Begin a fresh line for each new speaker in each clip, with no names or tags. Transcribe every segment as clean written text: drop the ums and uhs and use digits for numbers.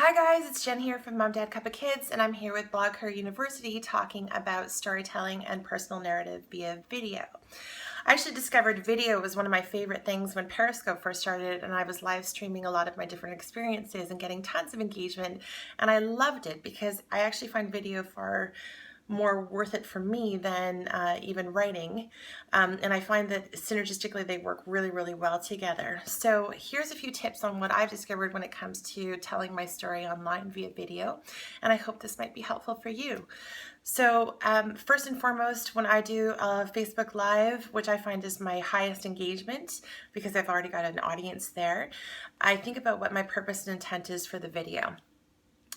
Hi guys, it's Jen here from Mom Dad Cup of Kids, and I'm here with Blog Her University talking about storytelling and personal narrative via video. I actually discovered video was one of my favorite things when Periscope first started, and I was live streaming a lot of my different experiences and getting tons of engagement, and I loved it because I actually find video far more worth it for me than even writing. And I find that synergistically they work really, really well together. So here's a few tips on what I've discovered when it comes to telling my story online via video. And I hope this might be helpful for you. So first and foremost, when I do a Facebook Live, which I find is my highest engagement because I've already got an audience there, I think about what my purpose and intent is for the video.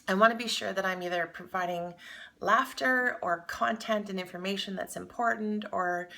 I want to be sure that I'm either providing laughter or content and information that's important, or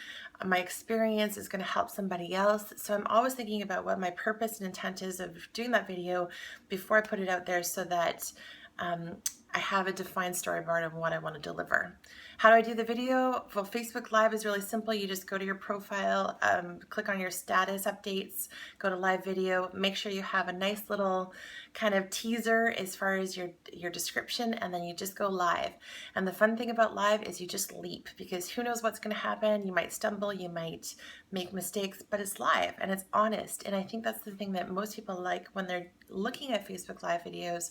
my experience is going to help somebody else. So I'm always thinking about what my purpose and intent is of doing that video before I put it out there, so that I have a defined storyboard of what I want to deliver. How do I do the video? Well, Facebook Live is really simple. You just go to your profile, click on your status updates, go to live video, make sure you have a nice little kind of teaser as far as your description, and then you just go live. And the fun thing about live is you just leap, because who knows what's going to happen. You might stumble, you might make mistakes, but it's live and it's honest. And I think that's the thing that most people like when they're looking at Facebook Live videos,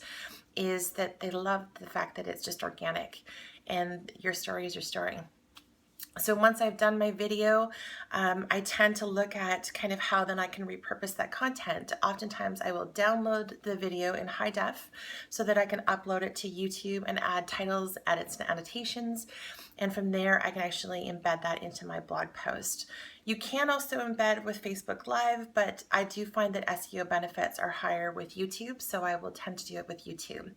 is that they love the fact that it's just organic and your story is your story. So once I've done my video, I tend to look at kind of how then I can repurpose that content. Oftentimes I will download the video in high def so that I can upload it to YouTube and add titles, edits, and annotations. And from there, I can actually embed that into my blog post. You can also embed with Facebook Live, but I do find that SEO benefits are higher with YouTube, so I will tend to do it with YouTube.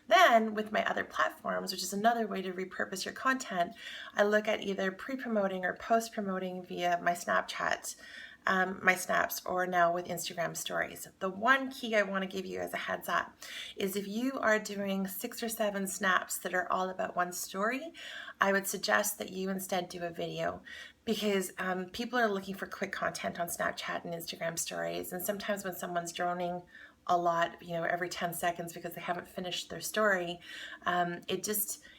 Then with my other platforms, which is another way to repurpose your content, I look at either pre-promoting or post-promoting via my Snapchat, my snaps, or now with Instagram stories. The one key I want to give you as a heads up is if you are doing 6 or 7 snaps that are all about one story, I would suggest that you instead do a video, because people are looking for quick content on Snapchat and Instagram stories, and sometimes when someone's droning a lot, every 10 seconds because they haven't finished their story,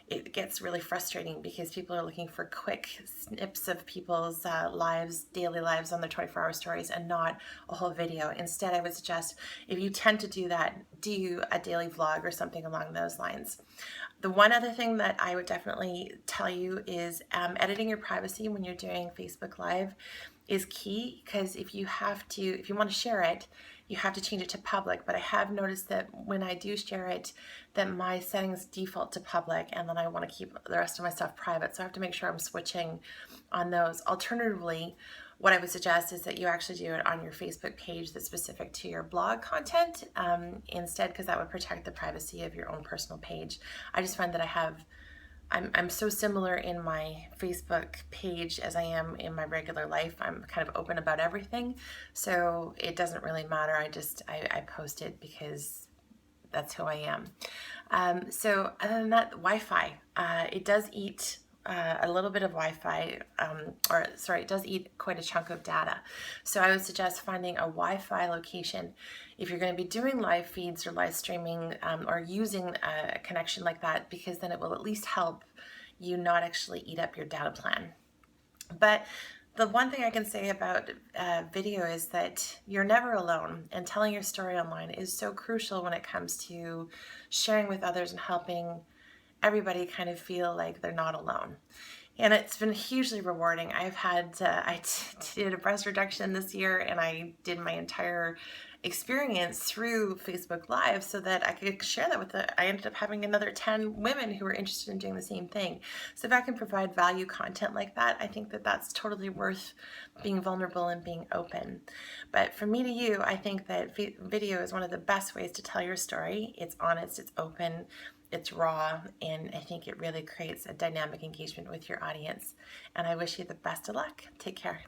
it gets really frustrating because people are looking for quick snips of people's lives, daily lives on their 24-hour stories, and not a whole video. Instead, I would suggest, if you tend to do that, do a daily vlog or something along those lines. The one other thing that I would definitely tell you is editing your privacy when you're doing Facebook Live is key, because if you want to share it, you have to change it to public. But I have noticed that when I do share it, that my settings default to public, and then I want to keep the rest of my stuff private. So I have to make sure I'm switching on those. Alternatively, what I would suggest is that you actually do it on your Facebook page that's specific to your blog content instead, because that would protect the privacy of your own personal page. I just find that I'm so similar in my Facebook page as I am in my regular life. I'm kind of open about everything, so it doesn't really matter. I post it because that's who I am. So other than that, Wi-Fi, it does eat a little bit of Wi-Fi, it does eat quite a chunk of data. So I would suggest finding a Wi-Fi location if you're going to be doing live feeds or live streaming, or using a connection like that, because then it will at least help you not actually eat up your data plan. But the one thing I can say about video is that you're never alone, and telling your story online is so crucial when it comes to sharing with others and helping everybody kind of feel like they're not alone. And it's been hugely rewarding. I did a breast reduction this year, and I did my entire experience through Facebook Live so that I could share that I ended up having another 10 women who were interested in doing the same thing. So if I can provide value content like that, I think that that's totally worth being vulnerable and being open. But from me to you, I think that video is one of the best ways to tell your story. It's honest, it's open, it's raw, and I think it really creates a dynamic engagement with your audience. And I wish you the best of luck. Take care.